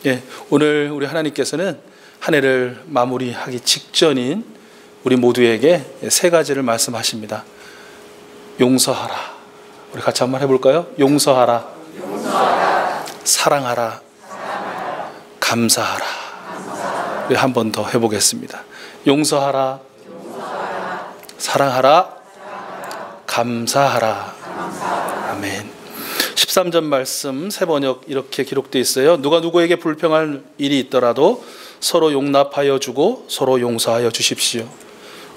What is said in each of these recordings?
예, 오늘 우리 하나님께서는 한 해를 마무리하기 직전인 우리 모두에게 세 가지를 말씀하십니다. 용서하라. 우리 같이 한번 해볼까요? 용서하라. 사랑하라. 감사하라. 우리 한 번 더 해보겠습니다. 용서하라. 사랑하라. 감사하라. 아멘. 13절 말씀 새 번역 이렇게 기록되어 있어요. 누가 누구에게 불평할 일이 있더라도 서로 용납하여 주고 서로 용서하여 주십시오.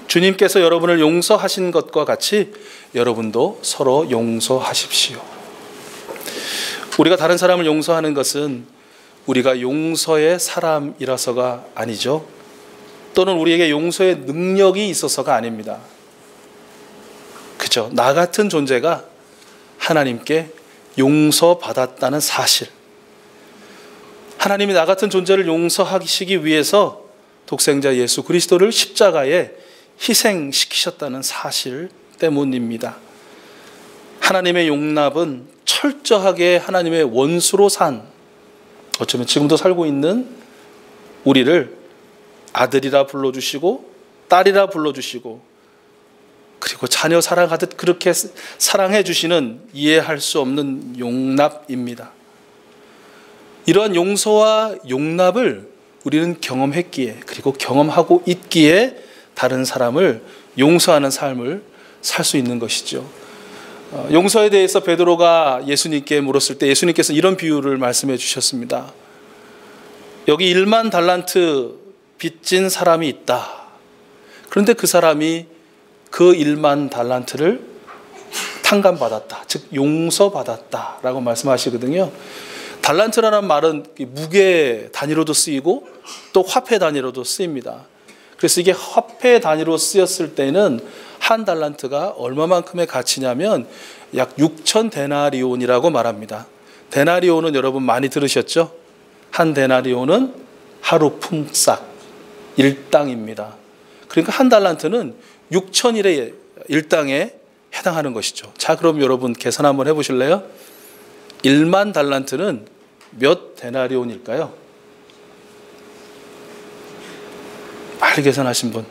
주님께서 여러분을 용서하신 것과 같이 여러분도 서로 용서하십시오. 우리가 다른 사람을 용서하는 것은 우리가 용서의 사람이라서가 아니죠. 또는 우리에게 용서의 능력이 있어서가 아닙니다. 그죠? 나 같은 존재가 하나님께 용서받았다는 사실, 하나님이 나 같은 존재를 용서하시기 위해서 독생자 예수 그리스도를 십자가에 희생시키셨다는 사실 때문입니다. 하나님의 용납은 철저하게 하나님의 원수로 산, 어쩌면 지금도 살고 있는 우리를 아들이라 불러주시고 딸이라 불러주시고 그리고 자녀 사랑하듯 그렇게 사랑해 주시는 이해할 수 없는 용납입니다. 이러한 용서와 용납을 우리는 경험했기에, 그리고 경험하고 있기에 다른 사람을 용서하는 삶을 살 수 있는 것이죠. 용서에 대해서 베드로가 예수님께 물었을 때 예수님께서 이런 비유를 말씀해 주셨습니다. 여기 1만 달란트 빚진 사람이 있다. 그런데 그 사람이 그 1만 달란트를 탕감받았다, 즉 용서받았다라고 말씀하시거든요. 달란트라는 말은 무게 단위로도 쓰이고 또 화폐 단위로도 쓰입니다. 그래서 이게 화폐 단위로 쓰였을 때는 한 달란트가 얼마만큼의 가치냐면 약 6천 데나리온이라고 말합니다. 데나리온은 여러분 많이 들으셨죠? 한 데나리온은 하루 품삯, 일당입니다. 그러니까 한 달란트는 6천일의 일당에 해당하는 것이죠. 자, 그럼 여러분 계산 한번 해보실래요? 1만 달란트는 몇 데나리온일까요? 빨리 계산하신 분.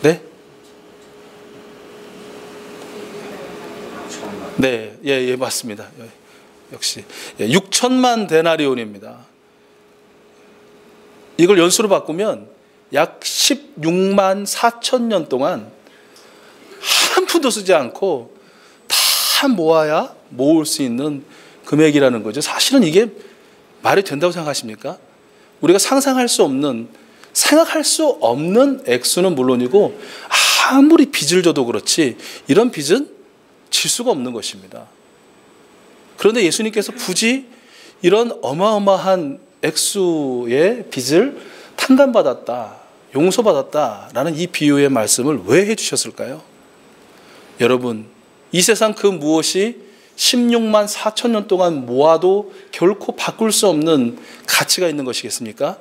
네? 네, 예, 맞습니다. 역시 6천만 데나리온입니다. 이걸 연수로 바꾸면 약 16만 4천 년 동안 한 푼도 쓰지 않고 다 모아야 모을 수 있는 금액이라는 거죠. 사실은 이게 말이 된다고 생각하십니까? 우리가 상상할 수 없는, 생각할 수 없는 액수는 물론이고 아무리 빚을 져도 그렇지 이런 빚은 질 수가 없는 것입니다. 그런데 예수님께서 굳이 이런 어마어마한 액수의 빚을 탕감받았다, 용서받았다라는 이 비유의 말씀을 왜 해주셨을까요? 여러분, 이 세상 그 무엇이 16만 4천 년 동안 모아도 결코 바꿀 수 없는 가치가 있는 것이겠습니까?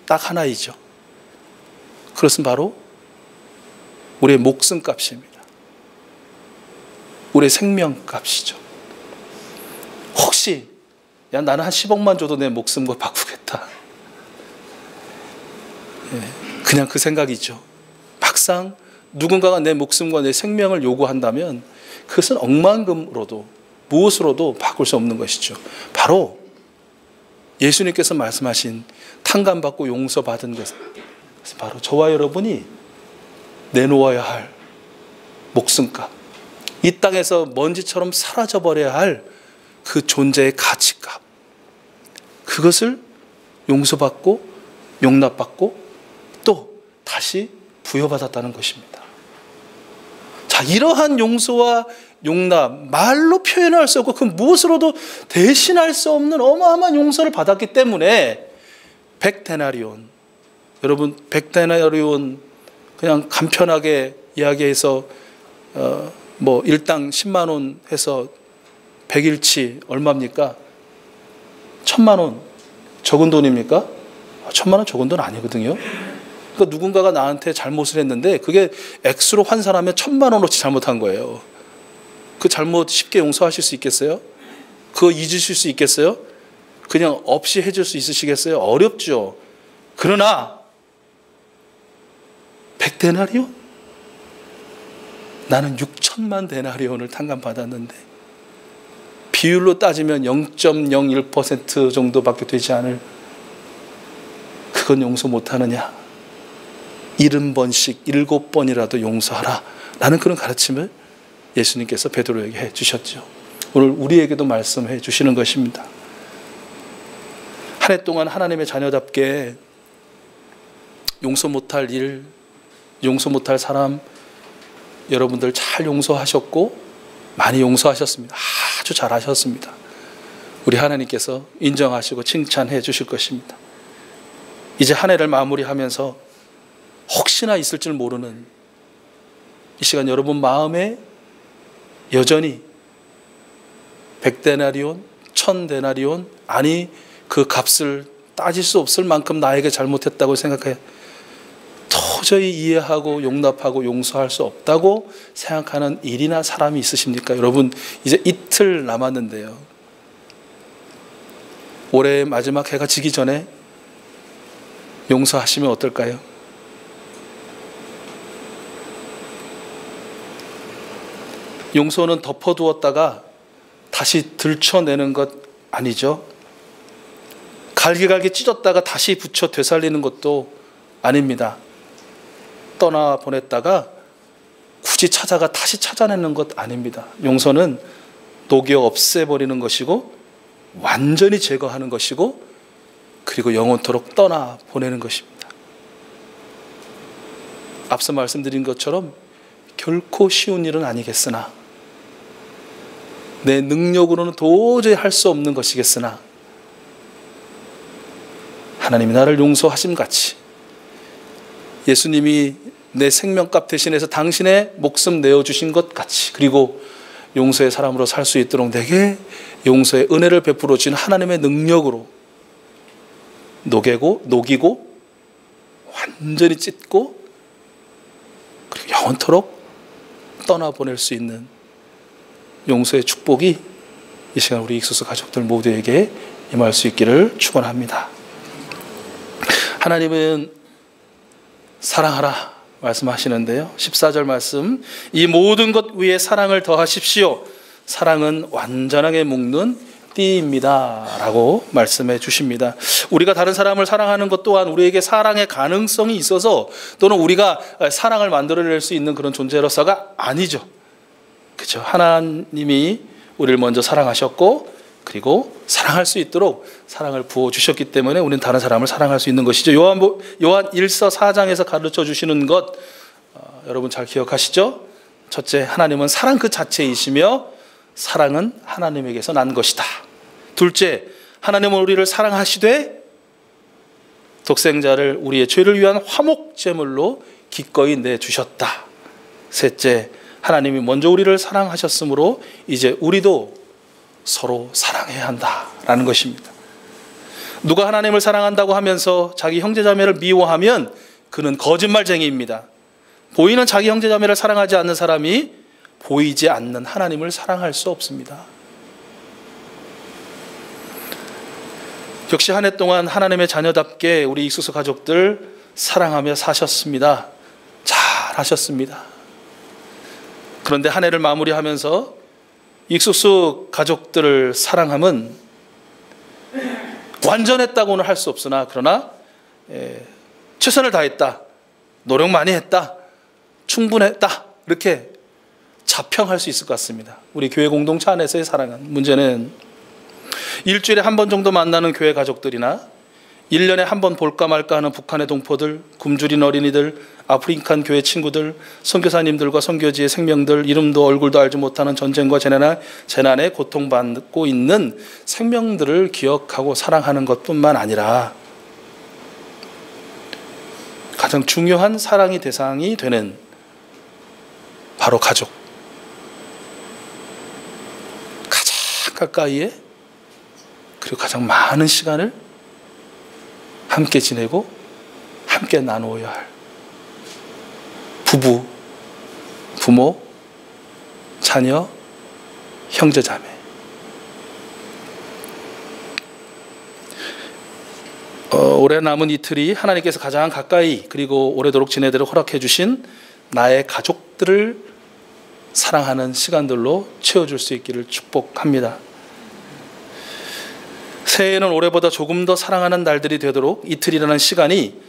딱 하나이죠. 그것은 바로 우리의 목숨값입니다. 우리의 생명값이죠. 혹시 나는 한 10억만 줘도 내 목숨과 바꾸겠다, 그냥 그 생각이죠. 막상 누군가가 내 목숨과 내 생명을 요구한다면 그것은 억만금으로도 무엇으로도 바꿀 수 없는 것이죠. 바로 예수님께서 말씀하신 탕감받고 용서받은 것은 바로 저와 여러분이 내놓아야 할 목숨값, 이 땅에서 먼지처럼 사라져버려야 할 그 존재의 가치값, 그것을 용서받고 용납받고 또 다시 부여받았다는 것입니다. 자, 이러한 용서와 용납, 말로 표현할 수 없고 그 무엇으로도 대신할 수 없는 어마어마한 용서를 받았기 때문에 100데나리온, 여러분 100데나리온 그냥 간편하게 이야기해서 뭐 일당 10만 원 해서 100일치 얼마입니까? 1000만 원 적은 돈입니까? 1000만 원 적은 돈 아니거든요. 그러니까 누군가가 나한테 잘못을 했는데 그게 액수로 환산하면 1000만 원어치 잘못한 거예요. 그 잘못 쉽게 용서하실 수 있겠어요? 그거 잊으실 수 있겠어요? 그냥 없이 해줄 수 있으시겠어요? 어렵죠. 그러나 100데나리온? 나는 6천만 데나리온을 탕감받았는데 비율로 따지면 0.01% 정도밖에 되지 않을, 그건 용서 못하느냐? 70번씩 7번이라도 용서하라 라는 그런 가르침을 예수님께서 베드로에게 해주셨죠. 오늘 우리에게도 말씀해 주시는 것입니다. 한 해 동안 하나님의 자녀답게 용서 못할 일, 용서 못할 사람 여러분들 잘 용서하셨고 많이 용서하셨습니다. 아주 잘하셨습니다. 우리 하나님께서 인정하시고 칭찬해 주실 것입니다. 이제 한 해를 마무리하면서 혹시나 있을 줄 모르는 이 시간 여러분 마음에 여전히 100데나리온, 1000데나리온, 아니 그 값을 따질 수 없을 만큼 나에게 잘못했다고 생각해 도저히 이해하고 용납하고 용서할 수 없다고 생각하는 일이나 사람이 있으십니까? 여러분 이제 이틀 남았는데요. 올해 마지막 해가 지기 전에 용서하시면 어떨까요? 용서는 덮어두었다가 다시 들춰내는 것 아니죠. 갈기갈기 찢었다가 다시 붙여 되살리는 것도 아닙니다. 떠나보냈다가 굳이 찾아가 다시 찾아내는 것 아닙니다. 용서는 녹여 없애버리는 것이고 완전히 제거하는 것이고 그리고 영원토록 떠나보내는 것입니다. 앞서 말씀드린 것처럼 결코 쉬운 일은 아니겠으나 내 능력으로는 도저히 할 수 없는 것이겠으나 하나님이 나를 용서하심같이 예수님이 내 생명값 대신해서 당신의 목숨 내어주신 것 같이 그리고 용서의 사람으로 살 수 있도록 내게 용서의 은혜를 베풀어 주신 하나님의 능력으로 녹이고 완전히 찢고 그리고 영원토록 떠나보낼 수 있는 용서의 축복이 이 시간 우리 익수수 가족들 모두에게 임할 수 있기를 축원합니다. 하나님은 사랑하라 말씀하시는데요. 14절 말씀, 이 모든 것 위에 사랑을 더하십시오. 사랑은 완전하게 묶는 띠입니다 라고 말씀해 주십니다. 우리가 다른 사람을 사랑하는 것 또한 우리에게 사랑의 가능성이 있어서 또는 우리가 사랑을 만들어낼 수 있는 그런 존재로서가 아니죠. 그렇죠. 하나님이 우리를 먼저 사랑하셨고 그리고 사랑할 수 있도록 사랑을 부어주셨기 때문에 우리는 다른 사람을 사랑할 수 있는 것이죠. 요한 1서 4장에서 가르쳐 주시는 것 여러분 잘 기억하시죠? 첫째, 하나님은 사랑 그 자체이시며 사랑은 하나님에게서 난 것이다. 둘째, 하나님은 우리를 사랑하시되 독생자를 우리의 죄를 위한 화목제물로 기꺼이 내주셨다. 셋째, 하나님이 먼저 우리를 사랑하셨으므로 이제 우리도 서로 사랑해야 한다라는 것입니다. 누가 하나님을 사랑한다고 하면서 자기 형제자매를 미워하면 그는 거짓말쟁이입니다. 보이는 자기 형제자매를 사랑하지 않는 사람이 보이지 않는 하나님을 사랑할 수 없습니다. 역시 한 해 동안 하나님의 자녀답게 우리 익수수 가족들 사랑하며 사셨습니다. 잘하셨습니다. 그런데 한 해를 마무리하면서 익수수 가족들을 사랑함은 완전했다고는 할 수 없으나 그러나 최선을 다했다, 노력 많이 했다, 충분했다 이렇게 자평할 수 있을 것 같습니다. 우리 교회 공동체 안에서의 사랑은 문제는 일주일에 한 번 정도 만나는 교회 가족들이나 1년에 한 번 볼까 말까 하는 북한의 동포들, 굶주린 어린이들, 아프리칸 교회 친구들, 선교사님들과 선교지의 생명들, 이름도 얼굴도 알지 못하는 전쟁과 재난에 고통받고 있는 생명들을 기억하고 사랑하는 것뿐만 아니라 가장 중요한 사랑의 대상이 되는 바로 가족, 가장 가까이에 그리고 가장 많은 시간을 함께 지내고 함께 나누어야 할 부부, 부모, 자녀, 형제자매. 올해 남은 이틀이 하나님께서 가장 가까이 그리고 오래도록 지내도록 허락해 주신 나의 가족들을 사랑하는 시간들로 채워줄 수 있기를 축복합니다. 새해에는 올해보다 조금 더 사랑하는 날들이 되도록 이틀이라는 시간이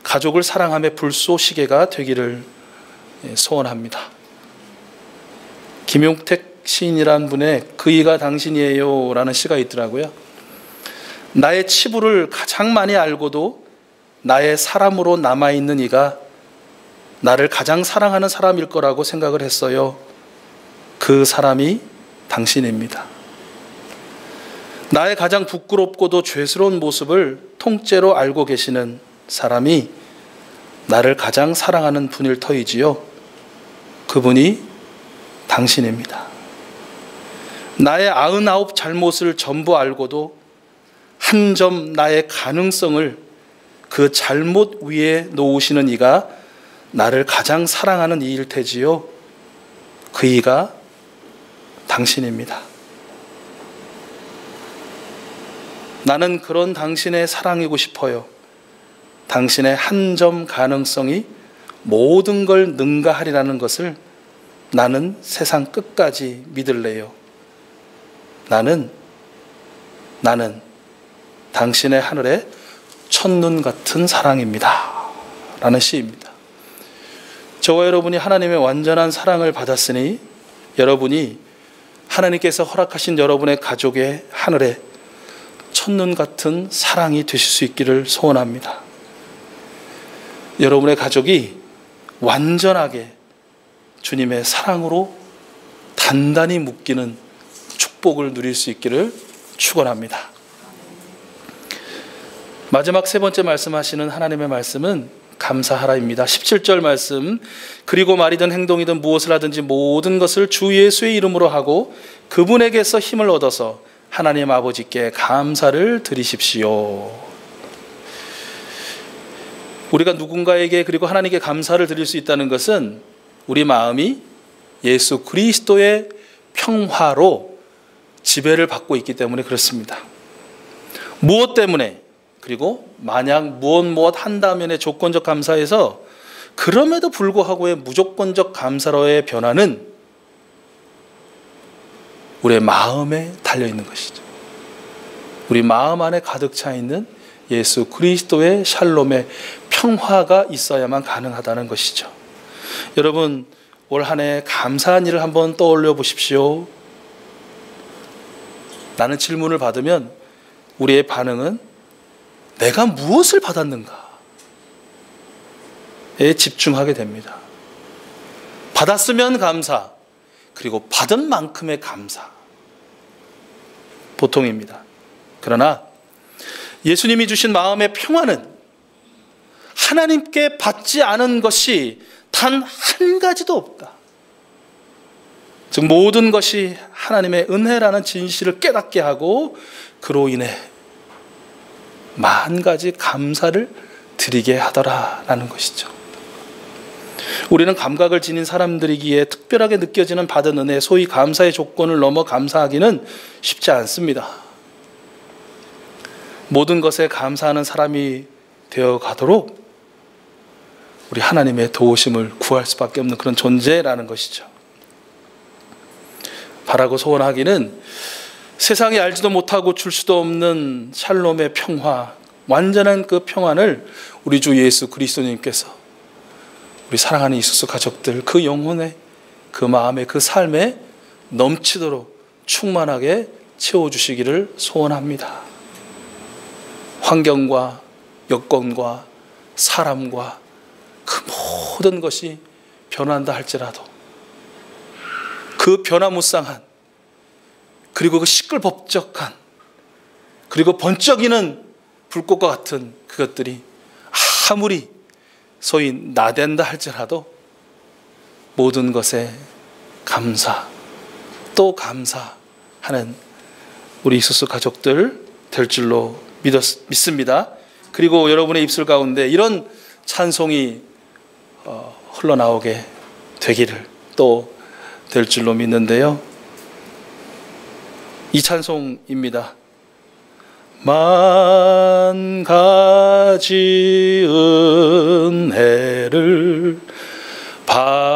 가족을 사랑함의 불쏘시개가 되기를 소원합니다. 김용택 시인이라는 분의 그이가 당신이에요 라는 시가 있더라고요. 나의 치부를 가장 많이 알고도 나의 사람으로 남아있는 이가 나를 가장 사랑하는 사람일 거라고 생각을 했어요. 그 사람이 당신입니다. 나의 가장 부끄럽고도 죄스러운 모습을 통째로 알고 계시는 사람이 나를 가장 사랑하는 분일 터이지요. 그분이 당신입니다. 나의 99 잘못을 전부 알고도 한 점 나의 가능성을 그 잘못 위에 놓으시는 이가 나를 가장 사랑하는 이일 테지요. 그 이가 당신입니다. 나는 그런 당신의 사랑이고 싶어요. 당신의 한 점 가능성이 모든 걸 능가하리라는 것을 나는 세상 끝까지 믿을래요. 나는 당신의 하늘의 첫눈 같은 사랑입니다. 라는 시입니다. 저와 여러분이 하나님의 완전한 사랑을 받았으니 여러분이 하나님께서 허락하신 여러분의 가족의 하늘의 첫눈 같은 사랑이 되실 수 있기를 소원합니다. 여러분의 가족이 완전하게 주님의 사랑으로 단단히 묶이는 축복을 누릴 수 있기를 축원합니다. 마지막 세 번째 말씀하시는 하나님의 말씀은 감사하라입니다. 17절 말씀, 그리고 말이든 행동이든 무엇을 하든지 모든 것을 주 예수의 이름으로 하고 그분에게서 힘을 얻어서 하나님 아버지께 감사를 드리십시오. 우리가 누군가에게 그리고 하나님께 감사를 드릴 수 있다는 것은 우리 마음이 예수 그리스도의 평화로 지배를 받고 있기 때문에 그렇습니다. 무엇 때문에? 그리고 만약 무엇 한다면의 조건적 감사에서 그럼에도 불구하고의 무조건적 감사로의 변화는 우리의 마음에 달려있는 것이죠. 우리 마음 안에 가득 차 있는 예수 그리스도의 샬롬의 평화가 있어야만 가능하다는 것이죠. 여러분, 올 한 해 감사한 일을 한번 떠올려 보십시오. 라는 질문을 받으면 우리의 반응은 내가 무엇을 받았는가에 집중하게 됩니다. 받았으면 감사, 그리고 받은 만큼의 감사, 보통입니다. 그러나 예수님이 주신 마음의 평화는 하나님께 받지 않은 것이 단 한 가지도 없다. 즉 모든 것이 하나님의 은혜라는 진실을 깨닫게 하고 그로 인해 만 가지 감사를 드리게 하더라라는 것이죠. 우리는 감각을 지닌 사람들이기에 특별하게 느껴지는 받은 은혜, 소위 감사의 조건을 넘어 감사하기는 쉽지 않습니다. 모든 것에 감사하는 사람이 되어 가도록 우리 하나님의 도우심을 구할 수밖에 없는 그런 존재라는 것이죠. 바라고 소원하기는 세상이 알지도 못하고 줄 수도 없는 샬롬의 평화, 완전한 그 평안을 우리 주 예수 그리스도님께서 우리 사랑하는 이수수 가족들 그 영혼에, 그 마음에, 그 삶에 넘치도록 충만하게 채워주시기를 소원합니다. 환경과 여건과 사람과 그 모든 것이 변한다 할지라도 그 변화무쌍한, 그리고 그 시끌벅적한, 그리고 번쩍이는 불꽃과 같은 그것들이 아무리 소위 나댄다 할지라도 모든 것에 감사, 또 감사하는 우리 이수수 가족들 될 줄로 믿습니다. 그리고 여러분의 입술 가운데 이런 찬송이 흘러나오게 되기를 또 될 줄로 믿는데요. 이 찬송입니다. 만 가지 은혜를 받았으니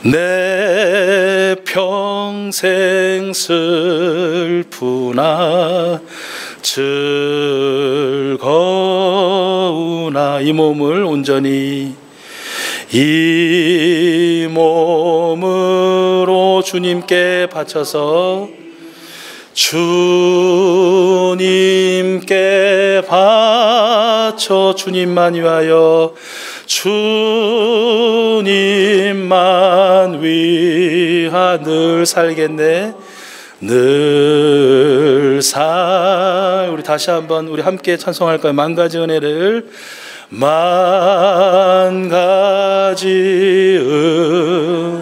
내 평생 슬프나 즐거우나 이 몸을 온전히 이 몸으로 주님께 바쳐서 주님께 바쳐 주님만 위하여 주님만 위하 늘 살겠네 늘 우리 다시 한번 우리 함께 찬송할까요? 만 가지 은혜를 만 가지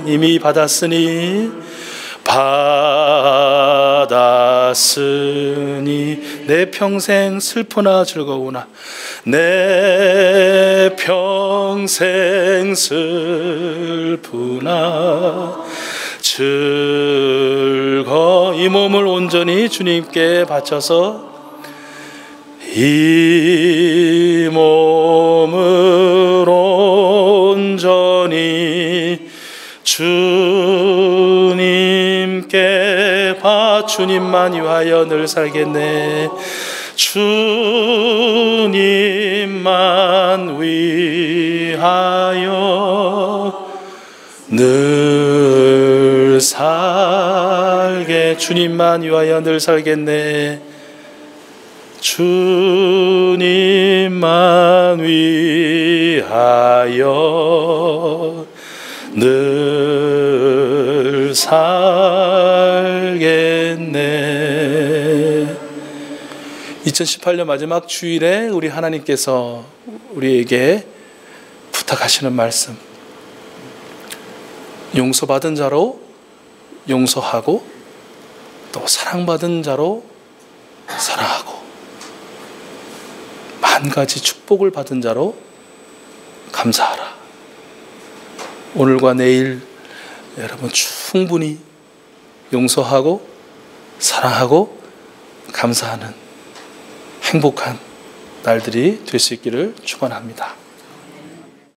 이미 받았으니 내 평생 슬프나 즐거우나 내 평생 슬프나 이 몸을 온전히 주님께 바쳐서 이 몸을 온전히 주님께 주님만 위하여 늘 살겠네 주님만 위하여 늘 주님만 위하여 늘 살겠네 주님만 위하여 늘 살겠네. 2018년 마지막 주일에 우리 하나님께서 우리에게 부탁하시는 말씀, 용서받은 자로 용서하고 또 사랑받은 자로 사랑하고 만 가지 축복을 받은 자로 감사하라. 오늘과 내일 여러분 충분히 용서하고 사랑하고 감사하는 행복한 날들이 될 수 있기를 축원합니다.